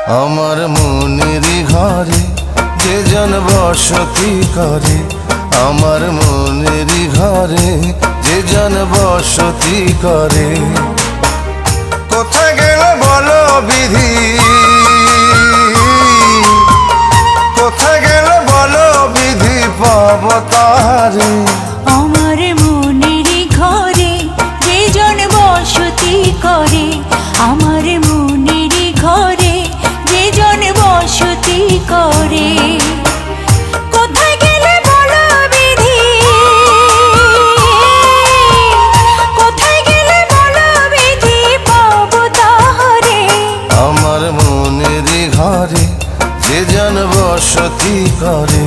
আমার মনেরই ঘরে যে জন বসতি করে, আমার মনেরই ঘরে যে জন বসতি করে। কোথায় গেল বলো বিধি, কোথায় গেল বলো বিধি পাব তারে। আমার মনেরই ঘরে যে জন বসতি করে, আমার মনেরই ঘরে যে জন বসতি করে। কোথায় গেলে বলো বিধি, কোথায় গেলে বলো বিধি পাব তাহারে। আমার মনেরই ঘরে যে জন বসতি করে।